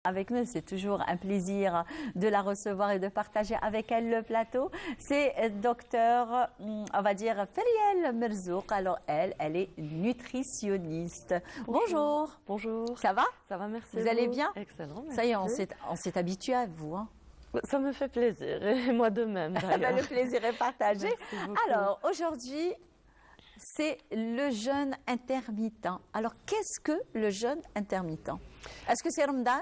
Avec nous, c'est toujours un plaisir de la recevoir et de partager avec elle le plateau. C'est docteur, on va dire, Feriel Merzouk. Alors elle est nutritionniste. Bonjour. Bonjour. Ça va? Ça va, merci. Vous allez bien? Excellent, merci. Ça y est, on s'est habitué à vous. Hein. Ça me fait plaisir, et moi de même d'ailleurs. Le plaisir est partagé. Alors, aujourd'hui, c'est le jeûne intermittent. Alors, qu'est-ce que le jeûne intermittent? Est-ce que c'est Ramadan,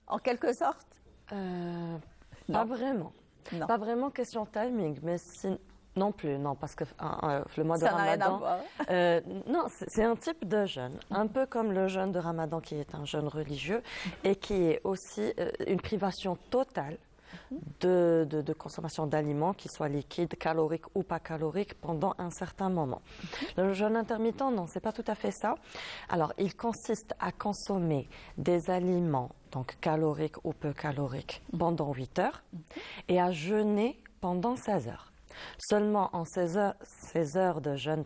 en quelque sorte? Pas vraiment. Non. Pas vraiment question timing, mais non plus, non, parce que le mois de Ça n'a rien à Ramadan... voir. Non, c'est un type de jeûne, un peu comme le jeûne de Ramadan qui est un jeûne religieux et qui est aussi une privation totale de consommation d'aliments, qu'ils soient liquides, caloriques ou pas caloriques, pendant un certain moment. Le jeûne intermittent, non, c'est pas tout à fait ça. Alors, il consiste à consommer des aliments, donc caloriques ou peu caloriques, pendant 8 heures et à jeûner pendant 16 heures. Seulement en 16 heures de jeûne,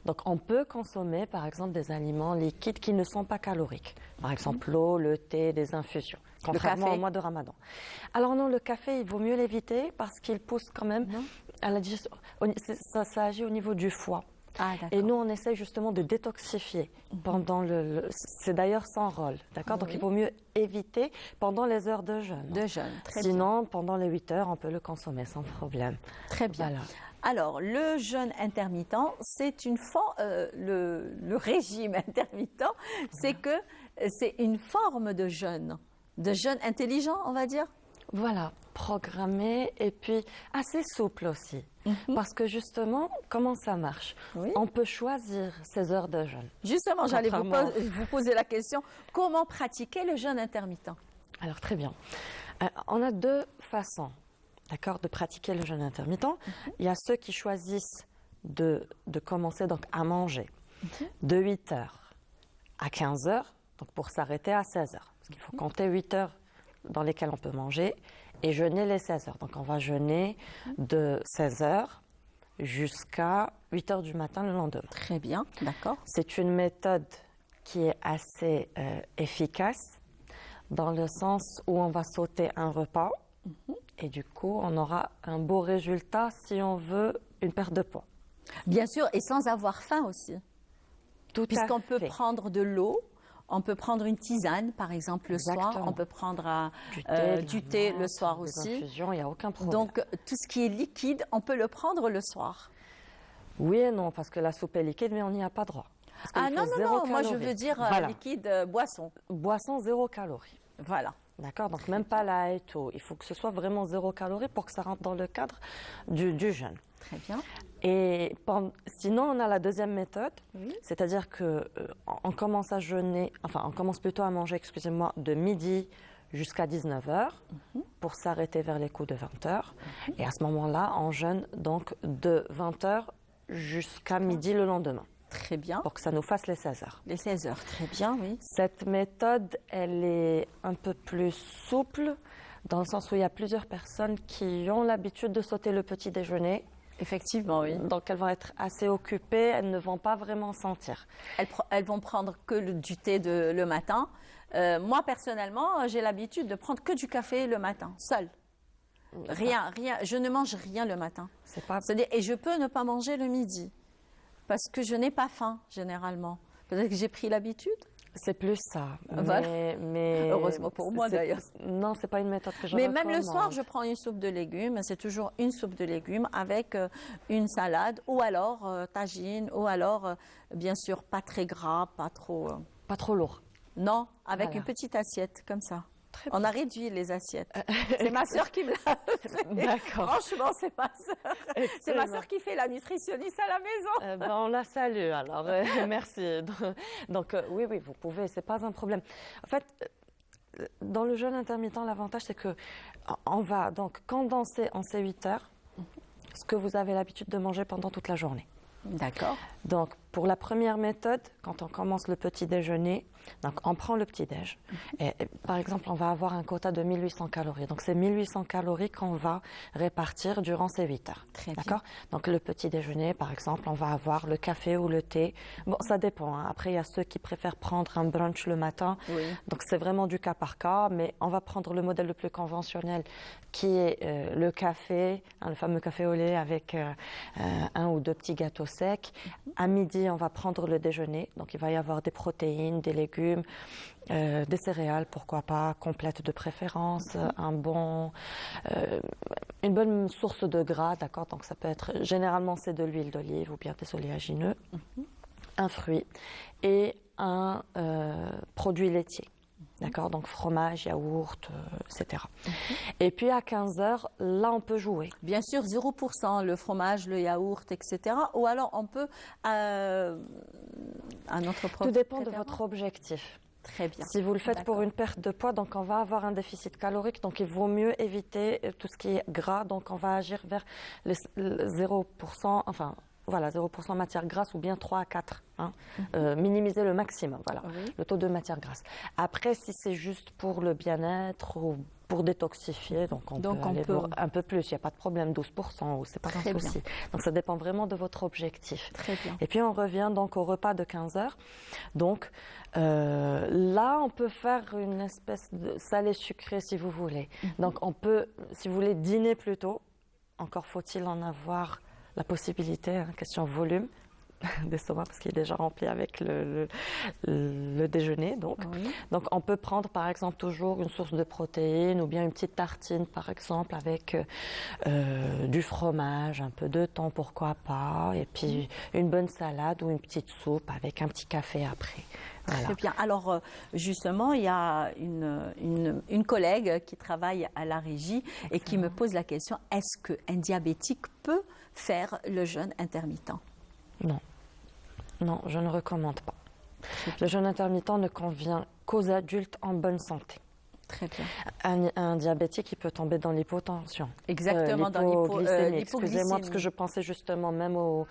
donc on peut consommer par exemple des aliments liquides qui ne sont pas caloriques. Par exemple l'eau, le thé, des infusions, contrairement au mois de Ramadan. Alors non, le café, il vaut mieux l'éviter parce qu'il pousse quand même à la digestion. Ça agit au niveau du foie. Ah, et nous, on essaie justement de détoxifier pendant c'est d'ailleurs sans rôle, d'accord? Oui. Donc, il vaut mieux éviter pendant les heures de jeûne. Très Sinon, pendant les 8 heures, on peut le consommer sans problème. Très bien. Voilà. Alors, le jeûne intermittent, c'est le régime intermittent, c'est que c'est une forme de jeûne intelligent, on va dire. Voilà, programmé et puis assez souple aussi. Parce que justement, comment ça marche? On peut choisir ses heures de jeûne. Justement, j'allais vous poser la question, comment pratiquer le jeûne intermittent? Alors, très bien. On a deux façons, d'accord, de pratiquer le jeûne intermittent. Il y a ceux qui choisissent de commencer donc à manger de 8 heures à 15 heures, donc pour s'arrêter à 16 heures. Parce qu'il faut compter 8 heures dans lesquelles on peut manger et jeûner les 16 heures. Donc on va jeûner de 16 heures jusqu'à 8 heures du matin le lendemain. Très bien, d'accord. C'est une méthode qui est assez efficace dans le sens où on va sauter un repas et du coup on aura un beau résultat si on veut une perte de poids. Bien sûr, et sans avoir faim aussi. Puisqu'on peut prendre de l'eau, on peut prendre une tisane, par exemple, le soir. On peut prendre du thé le soir aussi. Infusions, il n'y a aucun problème. Donc, tout ce qui est liquide, on peut le prendre le soir. Oui et non, parce que la soupe est liquide, mais on n'y a pas droit. Ah non, moi je veux dire liquide, boisson. Boisson, 0 calories. Voilà. D'accord, donc même pas light, il faut que ce soit vraiment 0 calories pour que ça rentre dans le cadre du jeûne. Très bien. Et sinon, on a la deuxième méthode, c'est-à-dire que on commence à jeûner, enfin, on commence plutôt à manger, excusez-moi, de midi jusqu'à 19 heures pour s'arrêter vers les coups de 20 heures. Et à ce moment-là, on jeûne donc de 20 heures jusqu'à midi le lendemain. Très bien. Pour que ça nous fasse les 16 heures. Les 16 heures, très bien, oui. Cette méthode, elle est un peu plus souple, dans le sens où il y a plusieurs personnes qui ont l'habitude de sauter le petit déjeuner. Effectivement, oui. Donc, elles vont être assez occupées, elles ne vont pas vraiment sentir. Elles vont prendre que du thé le matin. Moi, personnellement, j'ai l'habitude de prendre que du café le matin, seul. Rien, je ne mange rien le matin. Et je peux ne pas manger le midi, parce que je n'ai pas faim, généralement. Peut-être que j'ai pris l'habitude. C'est plus ça. Voilà. Mais heureusement pour moi, d'ailleurs. Non, c'est pas une méthode que je recommande. recommande. Mais même le soir, je prends une soupe de légumes. C'est toujours une soupe de légumes avec une salade, ou alors tagine, ou alors, bien sûr, pas très gras, pas trop... Pas trop lourd. Non, avec une petite assiette, comme ça. On a réduit les assiettes. C'est ma sœur qui me l'a fait. D'accord. Franchement, c'est ma sœur. C'est ma sœur qui fait la nutritionniste à la maison. On la salue, alors. Merci. Donc, oui, vous pouvez, c'est pas un problème. En fait, dans le jeûne intermittent, l'avantage, c'est que on va donc condenser en ces 8 heures ce que vous avez l'habitude de manger pendant toute la journée. D'accord. Donc, pour la première méthode, quand on commence le petit déjeuner, donc on prend le petit déj. Et, par exemple, on va avoir un quota de 1800 calories. Donc c'est 1800 calories qu'on va répartir durant ces 8 heures. Très bien. D'accord? Donc le petit déjeuner, par exemple, on va avoir le café ou le thé. Bon, ça dépend, hein. Après, il y a ceux qui préfèrent prendre un brunch le matin. Oui. Donc c'est vraiment du cas par cas, mais on va prendre le modèle le plus conventionnel qui est le café, hein, le fameux café au lait avec un ou deux petits gâteaux secs. À midi, on va prendre le déjeuner. Donc il va y avoir des protéines, des légumes, des céréales, pourquoi pas, complètes de préférence, une bonne source de gras, d'accord? Donc ça peut être, généralement c'est de l'huile d'olive ou bien des oléagineux, un fruit et un produit laitier. D'accord, donc fromage, yaourt, etc. Et puis à 15 heures, là on peut jouer. Bien sûr, 0%, le fromage, le yaourt, etc. Ou alors on peut un autre produit. Tout dépend de votre objectif. Très bien. Si vous le faites pour une perte de poids, donc on va avoir un déficit calorique, donc il vaut mieux éviter tout ce qui est gras, donc on va agir vers le 0%, enfin voilà, 0% matière grasse ou bien 3 à 4. Hein. Minimiser le maximum, voilà, le taux de matière grasse. Après, si c'est juste pour le bien-être ou pour détoxifier, donc on peut aller voir un peu plus, il n'y a pas de problème, 12%, c'est pas un souci. Donc ça dépend vraiment de votre objectif. Très bien. Et puis on revient donc au repas de 15 heures. Donc là, on peut faire une espèce de salé-sucré si vous voulez. Donc on peut, si vous voulez, dîner plus tôt. Encore faut-il en avoir la possibilité, hein, question volume d'estomac parce qu'il est déjà rempli avec le déjeuner. Donc on peut prendre par exemple toujours une source de protéines ou bien une petite tartine par exemple avec du fromage, un peu de thon, pourquoi pas, et puis une bonne salade ou une petite soupe avec un petit café après. Voilà. Très bien. Alors, justement, il y a une collègue qui travaille à la régie et qui me pose la question, est-ce qu'un diabétique peut faire le jeûne intermittent? Non. Non, je ne recommande pas. Le jeûne intermittent ne convient qu'aux adultes en bonne santé. Très bien. Un diabétique, il peut tomber dans l'hypotension. Exactement, dans l'hypoglycémie. Excusez-moi, parce que je pensais justement même aux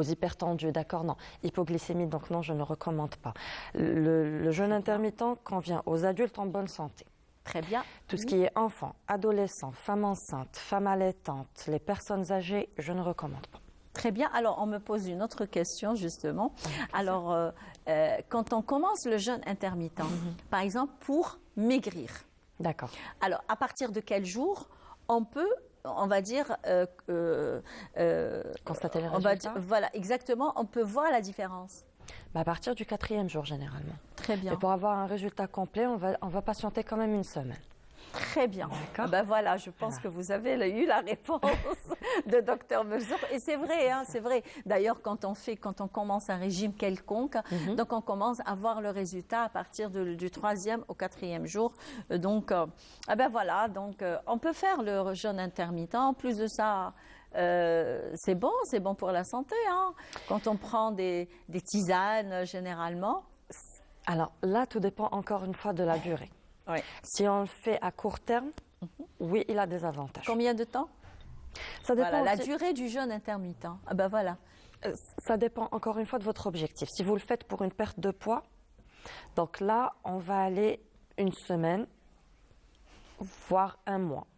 hypertendus. D'accord, non. Hypoglycémie, donc non, je ne recommande pas. Le jeûne intermittent convient aux adultes en bonne santé. Très bien. Tout ce qui est enfants, adolescents, femmes enceintes, femmes allaitantes, les personnes âgées, je ne recommande pas. Très bien. Alors, on me pose une autre question, justement. Alors, quand on commence le jeûne intermittent, par exemple, pour maigrir. D'accord. Alors, à partir de quel jour on peut, on va dire... constater les résultats. Voilà, exactement. On peut voir la différence. À partir du 4e jour, généralement. Très bien. Et pour avoir un résultat complet, on va patienter quand même une semaine. Très bien. Ben voilà, je pense que vous avez eu la réponse de Dr Meurzouk. Et c'est vrai, hein, c'est vrai. D'ailleurs, quand on commence un régime quelconque, donc on commence à voir le résultat à partir du 3e au 4e jour. Donc, ben voilà, donc on peut faire le jeûne intermittent. En plus de ça, c'est bon pour la santé. Hein, quand on prend des tisanes, généralement. Alors là, tout dépend encore une fois de la durée. Oui. Si on le fait à court terme, oui, il a des avantages. Combien de temps? Ça dépend voilà, la durée du jeûne intermittent. Ah ben voilà. Ça dépend encore une fois de votre objectif. Si vous le faites pour une perte de poids, donc là, on va aller une semaine, voire un mois.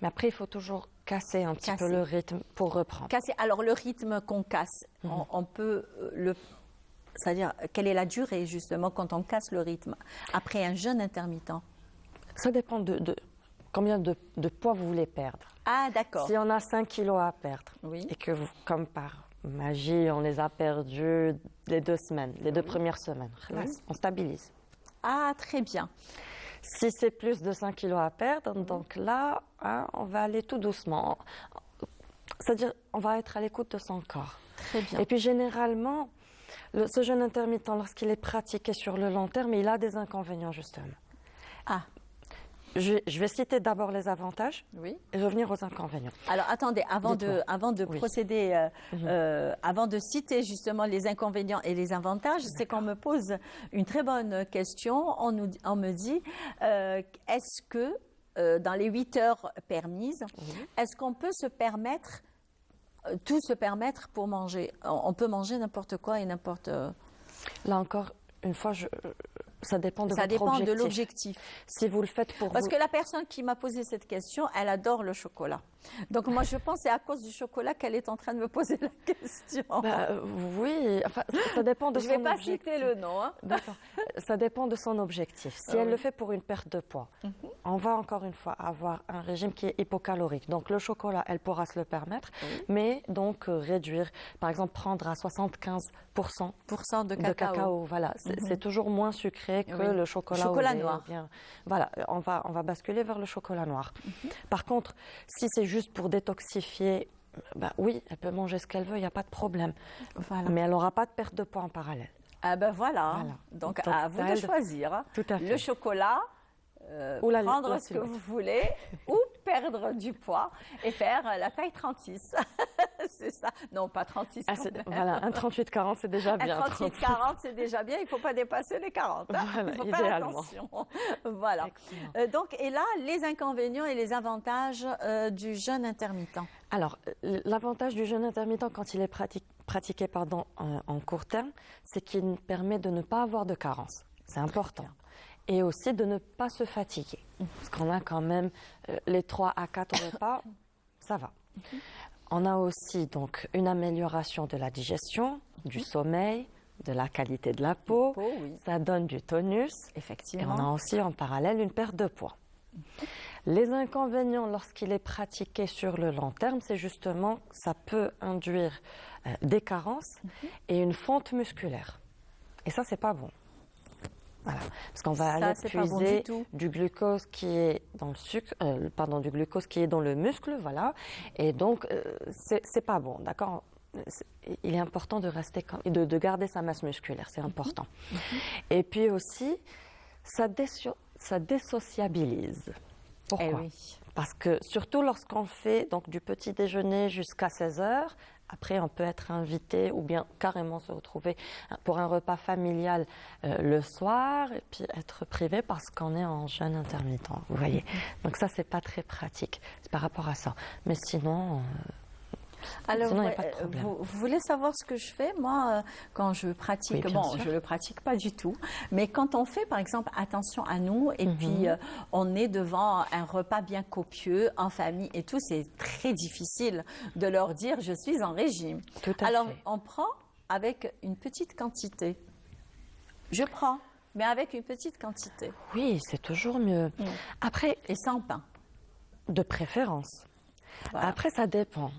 Mais après, il faut toujours casser un petit peu le rythme pour reprendre. Alors, le rythme qu'on casse, on peut c'est-à-dire, quelle est la durée, justement, quand on casse le rythme après un jeûne intermittent? Ça dépend de combien de poids vous voulez perdre. Ah, d'accord. Si on a 5 kilos à perdre, et que, comme par magie, on les a perdus les 2 semaines, les 2 premières semaines, on stabilise. Ah, très bien. Si c'est plus de 5 kilos à perdre, donc là, hein, on va aller tout doucement. C'est-à-dire, on va être à l'écoute de son corps. Très bien. Et puis, généralement... ce jeûne intermittent, lorsqu'il est pratiqué sur le long terme, il a des inconvénients, justement. Ah. Je vais citer d'abord les avantages et revenir aux inconvénients. Alors, attendez, avant de procéder, avant de citer justement les inconvénients et les avantages, c'est qu'on me pose une très bonne question. On me dit, est-ce que dans les 8 heures permises, est-ce qu'on peut se permettre tout se permettre pour manger. On peut manger n'importe quoi et n'importe... Là encore, une fois, ça dépend de Ça votre dépend objectif. de l'objectif. Si vous le faites pour Parce vous... que la personne qui m'a posé cette question, elle adore le chocolat. Donc moi, je pense que c'est à cause du chocolat qu'elle est en train de me poser la question. Oui, enfin, ça dépend de Je son ne vais pas objectif. citer le nom. Hein. D'accord. Ça dépend de son objectif. Si elle le fait pour une perte de poids, on va encore une fois avoir un régime qui est hypocalorique. Donc le chocolat, elle pourra se le permettre, mais donc réduire, par exemple prendre à 75% de de cacao. Voilà, c'est toujours moins sucré que le chocolat noir. Bien. Voilà, on va basculer vers le chocolat noir. Par contre, si c'est juste pour détoxifier, oui, elle peut manger ce qu'elle veut, il n'y a pas de problème. Voilà. Mais elle n'aura pas de perte de poids en parallèle. Ah ben voilà. Donc à vous de choisir. Tout à fait. Le chocolat, Ou prendre ce que vous voulez, ou perdre du poids et faire la taille 36. C'est ça. Non, pas 36. Voilà, un 38-40, c'est déjà bien. Un 38-40, c'est déjà bien. Il ne faut pas dépasser les 40. Hein. Voilà, il faut idéalement. faire attention. Voilà. Donc, et là, les inconvénients et les avantages du jeûne intermittent. Alors, l'avantage du jeûne intermittent quand il est pratiqué en court terme, c'est qu'il permet de ne pas avoir de carence. C'est important. Et aussi de ne pas se fatiguer. Parce qu'on a quand même les 3 à 4 repas, ça va. On a aussi donc une amélioration de la digestion, du sommeil, de la qualité de la peau. Oui. Ça donne du tonus. Effectivement. Et on a aussi en parallèle une perte de poids. Les inconvénients lorsqu'il est pratiqué sur le long terme, c'est justement que ça peut induire des carences et une fonte musculaire. Et ça, c'est pas bon. Voilà, parce qu'on va aller puiser du glucose qui est dans le sucre, du glucose qui est dans le muscle, voilà. Et donc, c'est pas bon, d'accord. Il est important de garder sa masse musculaire, c'est important. Et puis aussi, ça désociabilise. Pourquoi ? Parce que surtout lorsqu'on fait donc du petit déjeuner jusqu'à 16 heures, après on peut être invité ou bien carrément se retrouver pour un repas familial le soir et puis être privé parce qu'on est en jeûne intermittent, vous voyez. Donc ça, c'est pas très pratique, c'est par rapport à ça. Mais sinon... Alors, sinon, il n'y a pas de problème. Vous voulez savoir ce que je fais, moi, quand je pratique? Oui, je ne le pratique pas du tout. Mais quand on fait, par exemple, attention à nous, et puis on est devant un repas bien copieux, en famille et tout, c'est très difficile de leur dire « je suis en régime ». Alors, on prend avec une petite quantité. Je prends, mais avec une petite quantité. Oui, c'est toujours mieux. Après, et sans pain. De préférence. Voilà. Après, ça dépend.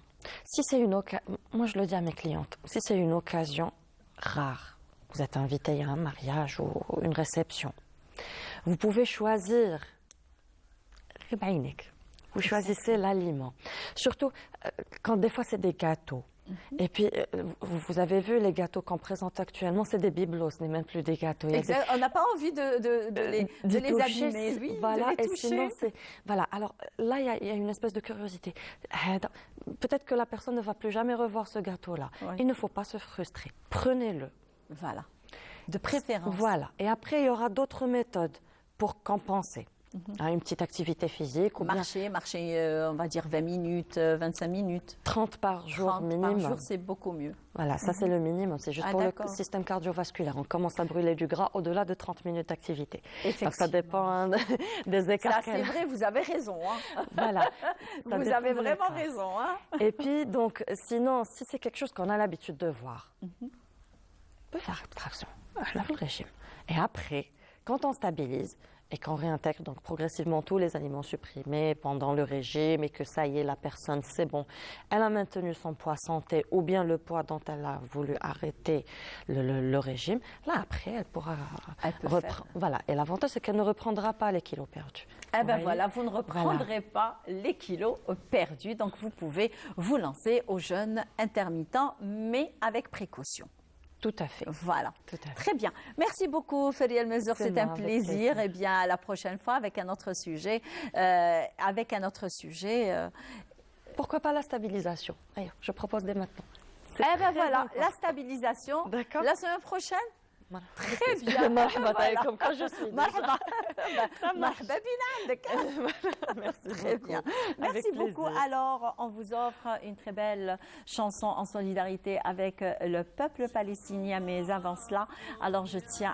Si c'est une occasion, moi je le dis à mes clientes, si c'est une occasion rare, vous êtes invité à un mariage ou une réception, vous pouvez choisir, vous choisissez l'aliment. Surtout quand des fois c'est des gâteaux. Et puis, vous avez vu les gâteaux qu'on présente actuellement, c'est des bibelot, ce n'est même plus des gâteaux. On n'a pas envie de les abîmer, oui, voilà, de les toucher. Et sinon, voilà. Alors là, il y a une espèce de curiosité. Peut-être que la personne ne va plus jamais revoir ce gâteau-là. Ouais. Il ne faut pas se frustrer. Prenez-le. Voilà. De préférence. Voilà. Et après, il y aura d'autres méthodes pour compenser. Une petite activité physique. Ou marcher, on va dire 20 minutes, 25 minutes. 30 par jour minimum. 30 par jour, c'est beaucoup mieux. Voilà, ça c'est le minimum. C'est juste pour le système cardiovasculaire. On commence à brûler du gras au-delà de 30 minutes d'activité. Donc ça dépend des écarts. Ça, c'est vrai, vous avez raison. Hein. Voilà. Vous avez vraiment raison. Hein. Et puis, donc, sinon, si c'est quelque chose qu'on a l'habitude de voir, on peut faire abstraction. Lâche le régime. Et après, quand on stabilise, et qu'on réintègre donc progressivement tous les aliments supprimés pendant le régime et que ça y est, la personne, c'est bon, elle a maintenu son poids santé ou bien le poids dont elle a voulu arrêter le régime, là après, elle pourra reprendre. Voilà. Et l'avantage, c'est qu'elle ne reprendra pas les kilos perdus. Eh bien voilà, vous ne reprendrez pas les kilos perdus, donc vous pouvez vous lancer au jeûne intermittent, mais avec précaution. Tout à fait. Voilà. Tout à fait. Très bien. Merci beaucoup, Feriel Mesur. C'est un plaisir. Eh bien, à la prochaine fois avec un autre sujet. Pourquoi pas la stabilisation? D'ailleurs, je propose dès maintenant. Eh bien voilà, la stabilisation. D'accord. La semaine prochaine? Très bien. Comme quand je suis. مرحبا مرحبا بينا عندك. Merci Très beaucoup. bien. Avec Merci beaucoup. plaisir. Alors, on vous offre une très belle chanson en solidarité avec le peuple palestinien. Mais avant cela, alors je tiens